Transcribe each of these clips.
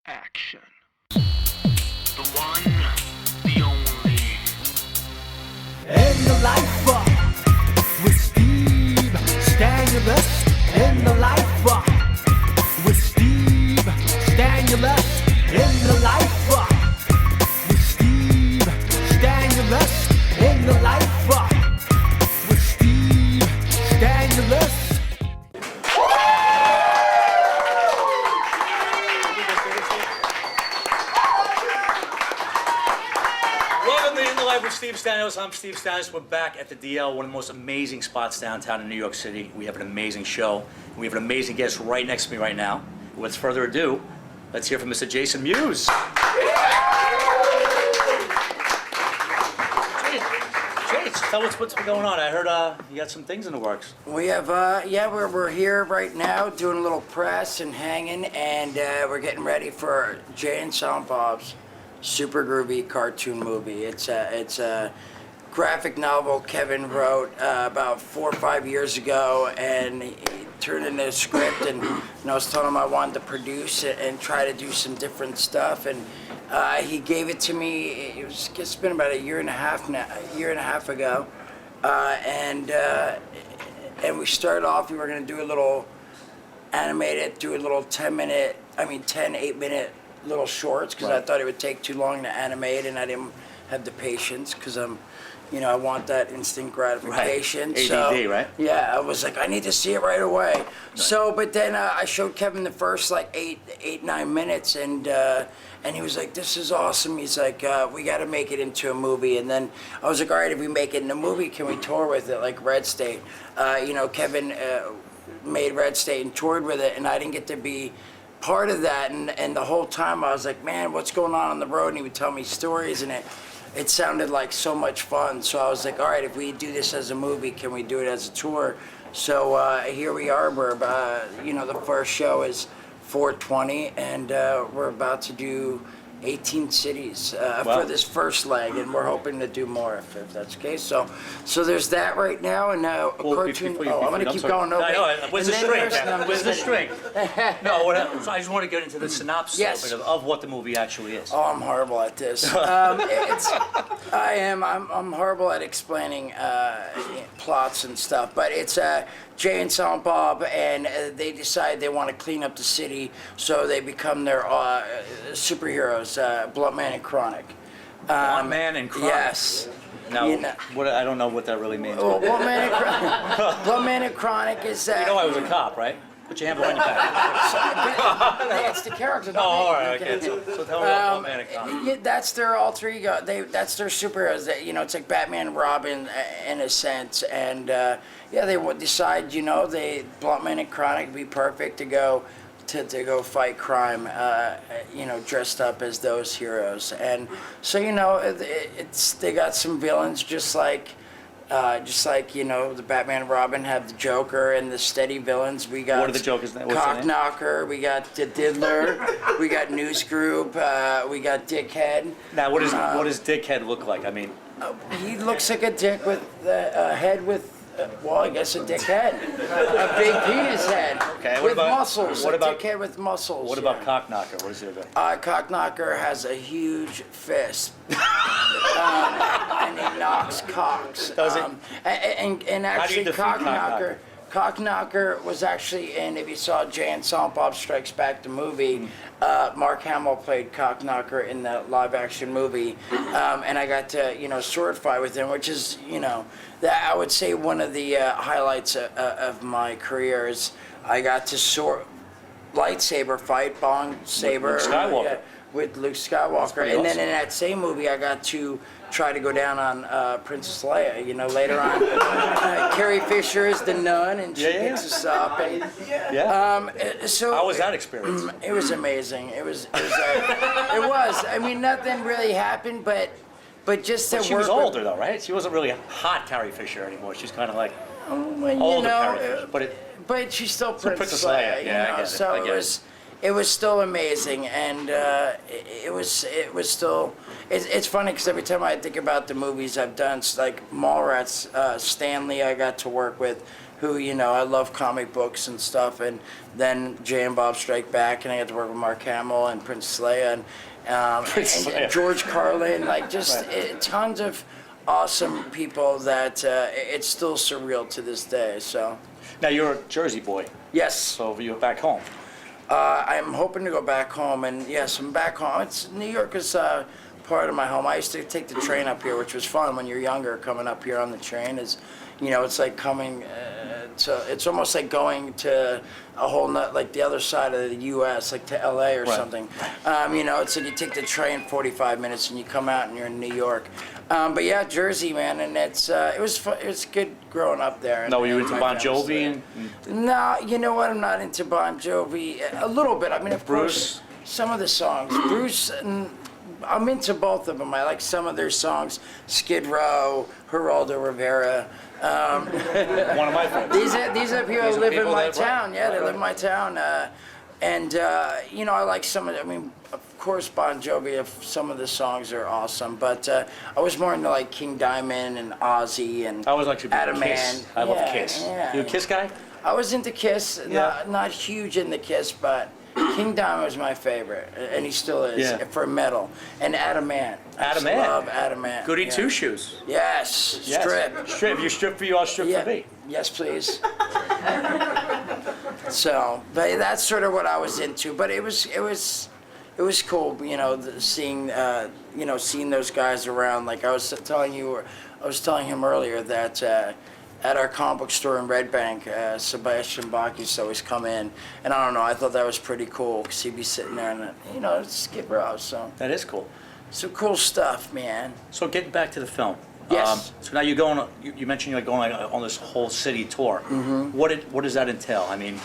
Action. The one, the only. In the life with Steve Stanulis. In the life with Steve Stanulis. In the life with Steve Stanulis. In the life with Steve Stanulis. Welcome to In the Life with Steve Stanulis. I'm Steve Stanulis. We're back at the DL, one of the most amazing spots downtown in New York City. We have an amazing show. We have an amazing guest right next to me right now. Without further ado, let's hear from Mr. Jason Mewes. Jason, tell us what's been going on. I heard you got some things in the works. We have, we're here right now doing a little press and hanging, and we're getting ready for Jay and Silent Bob's super groovy cartoon movie. It's a graphic novel Kevin wrote about 4 or 5 years ago, and he turned into a script. And I was telling him I wanted to produce it and try to do some different stuff. And he gave it to me. It's been about a year and a half ago, and we started off. We were going to do a little animated, do a little 10 8-minute little shorts, because I thought it would take too long to animate, and I didn't have the patience, because I want that instant gratification. Right. So, ADD, right? Yeah, I was like, I need to see it right away. Right. So, but then I showed Kevin the first like 9 minutes, and he was like, this is awesome. He's like, we got to make it into a movie. And then I was like, all right, if we make it in a movie, can we tour with it like Red State? Kevin made Red State and toured with it, and I didn't get to be part of that, and the whole time I was like, man, what's going on the road? And he would tell me stories, and it sounded like so much fun. So I was like, all right, if we do this as a movie, can we do it as a tour? So here we are. We're the first show is 4/20, and we're about to do 18 cities for this first leg, and we're hoping to do more if that's the case. So there's that right now, and a cartoon. I'm going to keep going. No, where's the string? Where's the string? No, so I just want to get into the synopsis of what the movie actually is. Oh, I'm horrible at this. I'm horrible at explaining plots and stuff, but it's Jay and Silent Bob, and they decide they want to clean up the city, so they become their superheroes, Bluntman and Chronic. Bluntman and Chronic? Yes. Now, I don't know what that really means. Well, Bluntman and Chronic is... I was a cop, right? Put your hand behind your back. It's the character. Oh, all right, okay. So tell me about Bluntman and Chronic. Yeah, that's their alter ego. That's their superheroes. It's like Batman and Robin in a sense. And they would decide, Bluntman and Chronic would be perfect to go fight crime, dressed up as those heroes. And so, they got some villains just like the Batman and Robin have the Joker, and the steady villains. We got what are the Jokers? Cockknocker, we got the Diddler, we got News Group, we got Dickhead. Now, what does Dickhead look like? I mean, he looks like a dick with a head with. I guess a dick head, a big penis head with muscles. Dickhead with muscles. What about Cockknocker? What does he look like? Cockknocker has a huge fist, and he knocks cocks. Does it? And actually, Cockknocker was actually in, if you saw Jay and Silent Bob Strikes Back, the movie, Mark Hamill played Cockknocker in the live-action movie, and I got to, sword fight with him, which is, that I would say one of the highlights of my career is I got to lightsaber fight, bong saber. With Luke Skywalker. And then in that same movie, I got to try to go down on Princess Leia, later on. Carrie Fisher is the nun, and she picks us up. And, so how was that experience? It was amazing. It was. I mean, nothing really happened, but just to work. She was older, though, right? She wasn't really a hot Carrie Fisher anymore. She's kind of like older Carrie Fisher. But she's still Princess Leia. Yeah, I guess so it was still amazing, and it was still. It's funny because every time I think about the movies I've done, it's like Mallrats, Stanley I got to work with, who, you know, I love comic books and stuff, and then Jay and Bob Strike Back, and I got to work with Mark Hamill and Prince Leia, and George Carlin, like just tons of awesome people that it's still surreal to this day. So Now you're a Jersey boy, yes, so you're back home. I'm hoping to go back home, and yes, I'm back home. It's New York is part of my home. I used to take the train up here, which was fun when you're younger. Coming up here on the train is, you know, it's like coming it's almost like going to a whole like the other side of the U.S., like to L.A. or Right. something. You know, it's like you take the train 45 minutes and you come out and you're in New York. But yeah, Jersey, man, and it was fun. It was good growing up there. No, were you and into my Bon family's Jovi there. No, you know what? I'm not into Bon Jovi. A little bit. I mean, of Bruce? course, some of the songs. Bruce, I'm into both of them. I like some of their songs. Skid Row, Geraldo Rivera. One of my friends. These are people These who are live in people my that- town. right, Yeah, they right, live in my town. You know, I like some of. I mean, of course, Bon Jovi. Some of the songs are awesome, but I was more into like King Diamond and Ozzy and I was actually Adam Kiss. Man. I love Yeah, Kiss. yeah. You a Kiss guy? I was into Kiss. Yeah. Not huge into Kiss, but King Diamond was my favorite, and he still is Yeah. for metal. And Adam Man. I Adam just Man. love Adam Man. Goody yeah. Two Shoes. Yes. Yes. Strip. Strip. You strip for you, I'll strip Yeah. for me. Yes, please. So, but that's sort of what I was into. But it was cool, you know, seeing those guys around. Like I was telling him earlier that at our comic book store in Red Bank, Sebastian Bach used to always come in, and I don't know, I thought that was pretty cool because he'd be sitting there and you know, Skid Row. So That is cool. some cool stuff, man. So getting back to the film. Yes. So now you're going. You mentioned you're going on this whole city tour. Mm-hmm. What does that entail? I mean,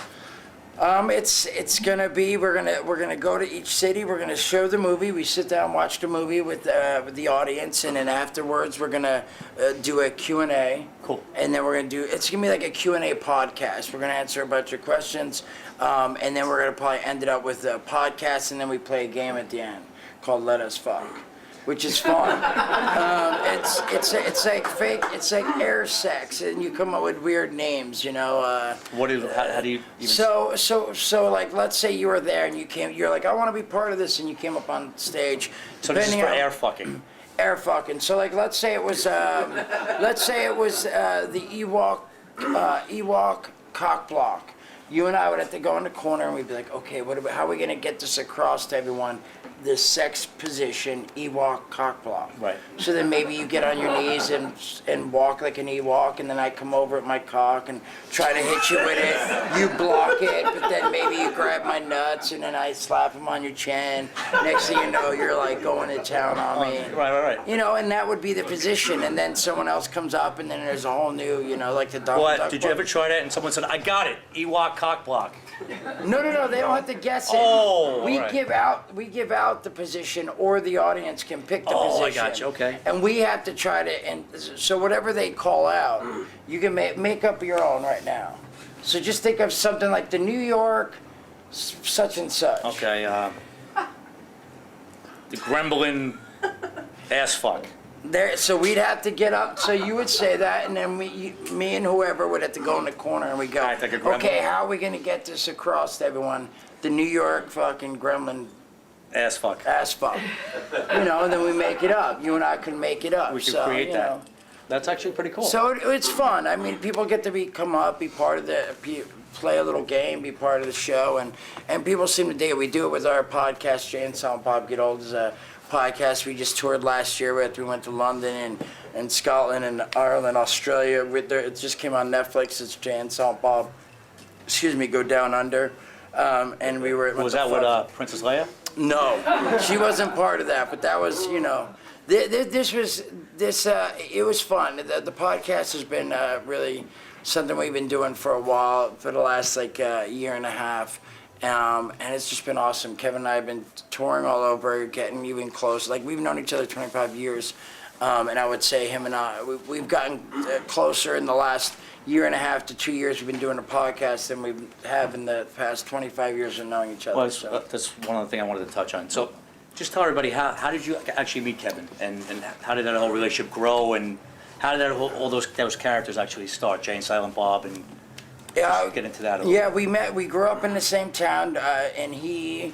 It's gonna be we're gonna go to each city. We're gonna show the movie. We sit down, watch the movie with the audience, and then afterwards we're gonna do a Q&A. Cool. And then it's gonna be like a Q&A podcast. We're gonna answer a bunch of questions, and then we're gonna probably end it up with a podcast, and then we play a game at the end called Let Us Fuck, which is fun. It's like fake. It's like air sex, and you come up with weird names, you know. how do you even? So like, let's say you were there and you're like, I want to be part of this, and you came up on stage. So this is depending for on- air fucking. Air fucking. So like, let's say it was the Ewok cock block. You and I would have to go in the corner and we'd be like, okay, how are we gonna get this across to everyone? The sex position Ewok cock block. Right. So then maybe you get on your knees and walk like an Ewok, and then I come over at my cock and try to hit you with it. You block it, but then maybe you grab my nuts and then I slap them on your chin. Next thing you know, you're like going to town on me. Right. You know, and that would be the position, and then someone else comes up, and then there's a whole new, you know, like the Donald What? Duck Did you book. ever try that? And someone said, "I got it, Ewok cock block." No, they don't have to guess it. Oh, we alright. give out the position, or the audience can pick the Oh, I position. got you, okay. And we have to try to, and so whatever they call out, you can make up your own right now. So just think of something like the New York such and such. Okay. The Gremlin ass fuck. There, so we'd have to get up. So you would say that, and then me and whoever would have to go in the corner, and we go, Alright, like a gremlin. okay, how are we gonna get this across to everyone? The New York fucking gremlin Ass fuck. ass fuck. You know, and then we make it up. You and I can make it up. We can so, create you that. know. That's actually pretty cool. So it's fun. I mean, people get to come up, be part of play a little game, be part of the show, and people seem to dig it. We do it with our podcast, Jay and Silent Bob Get Old, is a podcast we just toured last year with. We went to London and Scotland and Ireland, Australia. It just came on Netflix. It's Jay and Silent Bob, Go Down Under. And we were. Was that with Princess Leia? No, she wasn't part of that, but that was, you know, it was fun. The podcast has been really something we've been doing for a while, for the last year and a half, and it's just been awesome. Kevin and I have been touring all over, getting even closer. Like, we've known each other 25 years, and I would say him and I, we've gotten closer in the last year and a half to 2 years. We've been doing a podcast than we have in the past 25 years of knowing each other. Well, so. that's one of the things I wanted to touch on. So, just tell everybody how did you actually meet Kevin, and how did that whole relationship grow, and how did all those characters actually start? Jay and Silent Bob, and Just get into that a little. Yeah, we grew up in the same town, and he,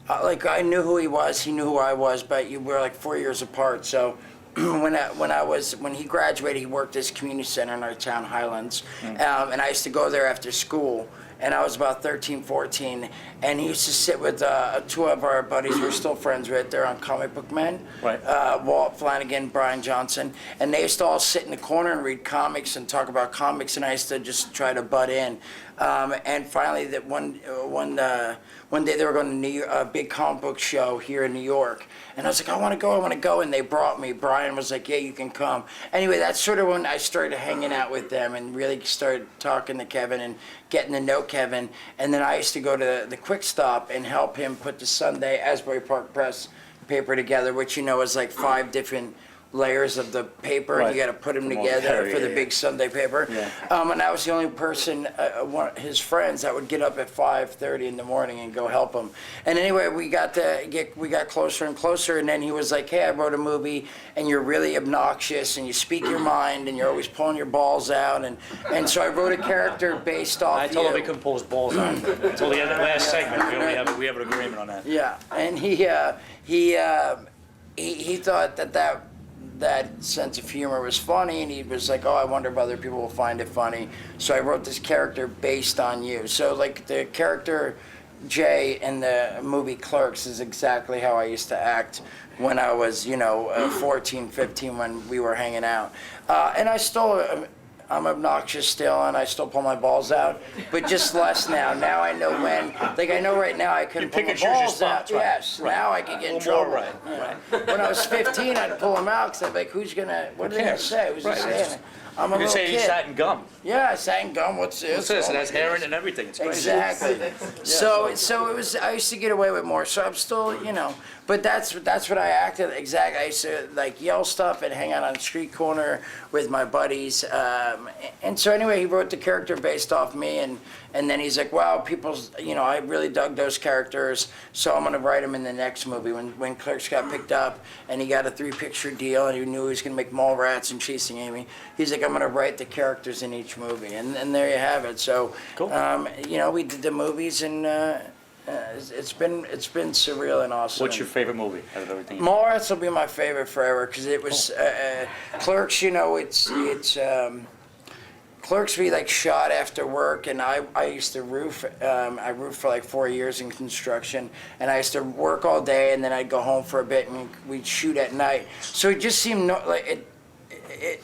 like, I knew who he was, he knew who I was, but we were like 4 years apart, so when he graduated, he worked at this community center in our town, Highlands, and I used to go there after school, and I was about 13, 14, and he used to sit with two of our buddies we're still friends with. They're on Comic Book Men, Right. Walt Flanagan, Brian Johnson, and they used to all sit in the corner and read comics and talk about comics, and I used to just try to butt in. And finally, that one day they were going to a big comic book show here in New York, and I was like, I want to go, and they brought me. Brian was like, yeah, you can come. Anyway, that's sort of when I started hanging out with them and really started talking to Kevin and getting to know Kevin. And then I used to go to the Quick Stop and help him put the Sunday Asbury Park Press paper together, which is like 5 different layers of the paper, Right. and you got to put them Come on, together yeah, for the yeah. big Sunday paper. Yeah. And I was the only person, his friends, that would get up at 5:30 in the morning and go help him. And anyway, we got closer and closer, and then he was like, "Hey, I wrote a movie, and you're really obnoxious, and you speak your mind, and you're always pulling your balls out." And so I wrote a character based off I told him he you. couldn't pull his balls out until the end of the last segment. We have an agreement on that. Yeah, and he thought that sense of humor was funny, and he was like, oh, I wonder if other people will find it funny. So I wrote this character based on you. So like the character Jay in the movie Clerks is exactly how I used to act when I was 14, 15 when we were hanging out. And I'm obnoxious still, and I still pull my balls out, but just less now. Now I know when. Like I know right now I couldn't pull pick my and choose your balls out. spots, right. Yes. Right. Now I can get in A little more, trouble. right. When I was 15, I'd pull them out because I'd be like, "Who's gonna? What are they gonna cares? say? Who's Right. saying? I'm a You little say he kid." sat in gum. Yeah, I sang gum. What's this? What's this? It has hair in it and everything. It's crazy. Exactly. So it was. I used to get away with more. So I'm still, but that's what I acted exactly. I used to like yell stuff and hang out on the street corner with my buddies. And so anyway, he wrote the character based off me, and then he's like, wow, I really dug those characters, so I'm gonna write them in the next movie. When Clerks got picked up and he got a 3-picture deal and he knew he was gonna make Mallrats and Chasing Amy, he's like, I'm gonna write the characters in each movie, and there you have it. So, Cool. We did the movies, and it's been surreal and awesome. What's your favorite movie out of everything? Mallrats will be my favorite forever because it was Clerks. It's Clerks we like shot after work, and I used to roof. I roofed for like 4 years in construction, and I used to work all day, and then I'd go home for a bit, and we'd shoot at night. So it just seemed like it.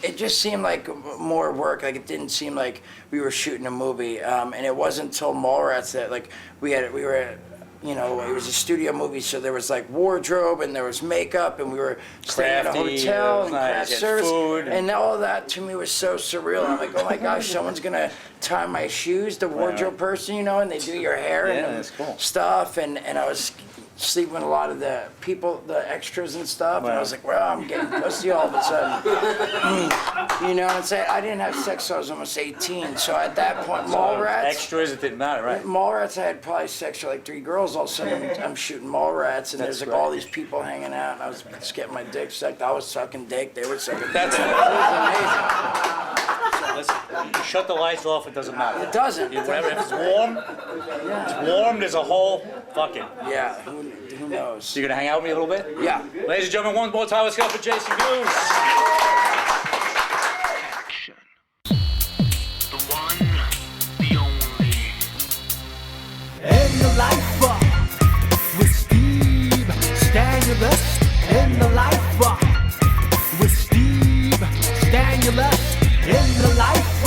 It just seemed like more work. Like it didn't seem like we were shooting a movie. And it wasn't until Mallrats that like we were. It was a studio movie, so there was like wardrobe and there was makeup, and we were staying at a Crafty, hotel and nice, craft you had service, food and all of that to me was so surreal. I'm like, oh my gosh, someone's gonna tie my shoes, the wardrobe person, and they do your hair Yeah, and that's cool. stuff, and I was sleeping with a lot of the people, the extras and stuff, and I was like, well, I'm getting pussy all of a sudden. You know what I'm saying? I didn't have sex till I was almost 18, so at that point, Mallrats. Extras, it didn't matter, right? Mallrats, I had probably sex with like 3 girls. All of a sudden, I'm shooting Mallrats, and there's like all these people hanging out, and I was just getting my dick sucked. I was sucking dick, they were sucking dick. That's It it. was Listen, you shut the lights off, it doesn't matter. It doesn't. Whatever, if it's warm, there's a hole, fuck it. amazing. Yeah, who knows? So you're gonna hang out with me a little bit? Yeah. Ladies and gentlemen, one more time, let's go for Jason Mewes. Action. The one, the only. In the life with Steve Stanulis. In the life with Steve Stanulis. In the life